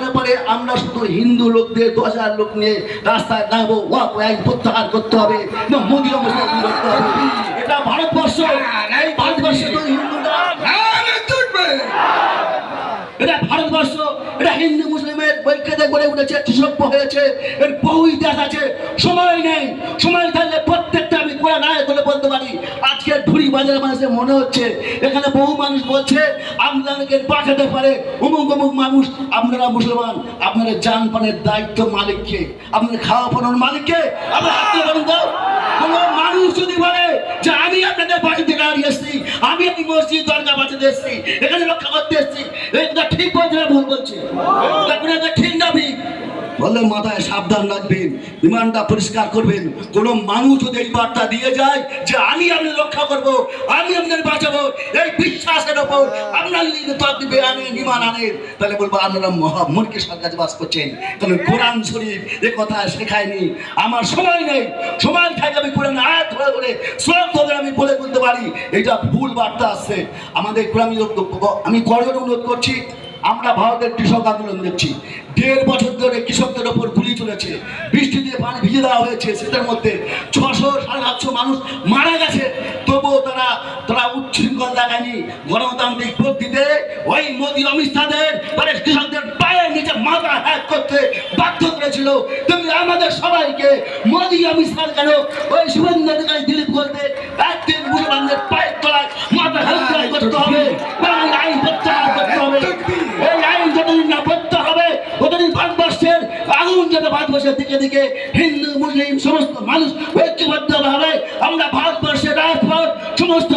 নির্বাচনের পরে আমরা শুধু হিন্দু লোকদের 10,000 লোক নিয়ে রাস্তায় নামবো, আইন প্রত্যাহার করতে হবে, মোদির অবস্থা করতে হবে। এটা ভারতবর্ষ, ভারতবর্ষে তো হিন্দুরা, এটা ভারতবর্ষ, এটা হিন্দু মুসলিমের ঐক্যতে গড়ে উঠেছে, সভ্য হয়েছে, এর বহু ইতিহাস আছে। সময় নেই, সময় থাকলে প্রত্যেকটা আমি কোরআন আয়াত বলে বলতে পারি। আজকে ধুরি বাজারে মানুষের মনে হচ্ছে এখানে বহু মানুষ বলছে আপনাদেরকে পাঠাতে পারে অমুক অমুক মানুষ। আপনারা মুসলমান, আপনাদের জান পানের দায়িত্ব মালিককে, আপনাদের খাওয়া পানোর মালিককে। আপনার হাতে বলুন তো, কোনো মানুষ যদি বলে যে আমি আপনাদের বাড়ি থেকে দাঁড়িয়ে এসেছি, আমি মসজিদ দরজা বাঁচাতে এসেছি, এখানে রক্ষা করতে এসেছি, এটা ঠিক বলছে না ভুল বলছে? ঠিক না ঠিক বললে মাথায় সাবধান রাখবেন, বিমানটা পরিষ্কার করবেন। কোন মানুষ যদি এই বার্তা দিয়ে যায় যে আমি আপনাদের রক্ষা করব, আমি আপনাদের বাঁচাবো, এই বিশ্বাসের ওপর আপনারা যদি দিবে আনেন, বিমান আনেন, তাহলে বলবো আপনারা মহামূর্খের সরকার বাস করছেন। কারণ কোরআন শরীফ এ কথা শেখায়নি। আমার সময় নেই, সময় থাকলে আমি কোরআন আয়াত ধরে শ্লোক ধরে আমি বলে বলতে পারি এটা ভুল বার্তা আসছে আমাদের কোরআন। আমি করজোড়ে অনুরোধ করছি, আমরা ভারতের কৃষক আন্দোলন দেখছি, 1.5 বছর ধরে কৃষকদের ওপর গুলি চলেছে, বৃষ্টি দিয়ে পানি ভিজে দেওয়া হয়েছে, সেটার মধ্যে 600-700 মানুষ মারা গেছে, তবুও তারা উচ্ছৃঙ্খল দেখায়নি। গণতান্ত্রিক পদ্ধতিতে ওই মোদি অমিত শাহদের কৃষকদের পায়ের নিচে মাথা হ্যাক করতে বাধ্য করেছিল। তুমি আমাদের সবাইকে মোদি অমিত শাহ কেন ওই শুভেন্দু অধিকারী দিলীপ বলতে একদিন মুসলমানদের পায়ের তলায় মাথা হ্যাক করতে হবে, আইন প্রত্যাহার করতে হবে। এই আইন যতদিন না প্রত্যাহার হবে ততদিন ভারতবর্ষের আগুন যাতে ভারতবর্ষের দিকে দিকে হিন্দু মুসলিম সমস্ত মানুষ ঐক্যবদ্ধ হবে। আমরা ভারতবর্ষের রাজপথ সমস্ত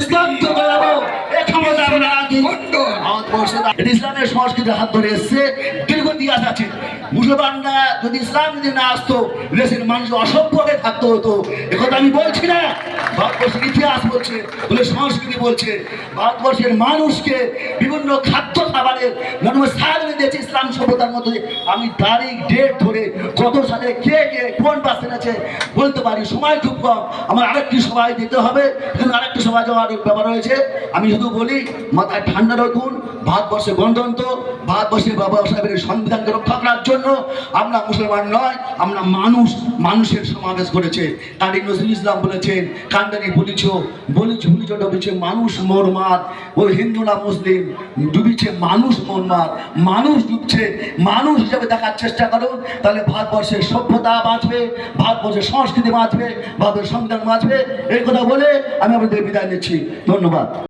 স্তব্ধ করে দেবো। এই ক্ষমতা আমরা রাখি। ইসলামের সংস্কৃতির হাত ধরে এসছে, দীর্ঘ ইতিহাস আছে। মুসলমানরা যদি ইসলাম যদি না আসতো, দেশের মানুষ অসভ্য হয়ে থাকতে হতো। একথা আমি বলছি না, ভারতবর্ষের ইতিহাস বলছে, সংস্কৃতি বলছে। ভারতবর্ষের মানুষকে বিভিন্ন খাদ্য খাবারের সাহায্য দিয়েছে ইসলাম সভ্যতার মধ্যে। আমি তারিখ ডেট ধরে কত সালে কে কোন পার্সেন্ট আছে বলতে পারি। সময় খুব কম, আমার আরেকটি সভায় যেতে হবে, আরেকটি সভায় যাওয়ার ব্যাপার রয়েছে। আমি শুধু বলি মাথায় ঠান্ডা রাখুন। ভারতবর্ষে গণতন্ত্র, ভারতবর্ষের বাবা সাহেবের সংবিধানকে রক্ষা করার জন্য আমরা মুসলমান নয়, আমরা মানুষ, মানুষের সমাবেশ করেছে। কাজী নজরুল ইসলাম বলেছেন, কান্দানি বলিছ ডুবিছে মানুষ মোরমাদ, ওই হিন্দু না মুসলিম ডুবিছে মানুষ মোরমাদ, মানুষ ডুবছে। মানুষ হিসেবে দেখার চেষ্টা করুন, তাহলে ভারতবর্ষের সভ্যতা বাঁচবে, ভারতবর্ষের সংস্কৃতি বাঁচবে, ভারতের সংবিধান বাঁচবে। এই কথা বলে আমি আপনাদের বিদায় নিচ্ছি। ধন্যবাদ।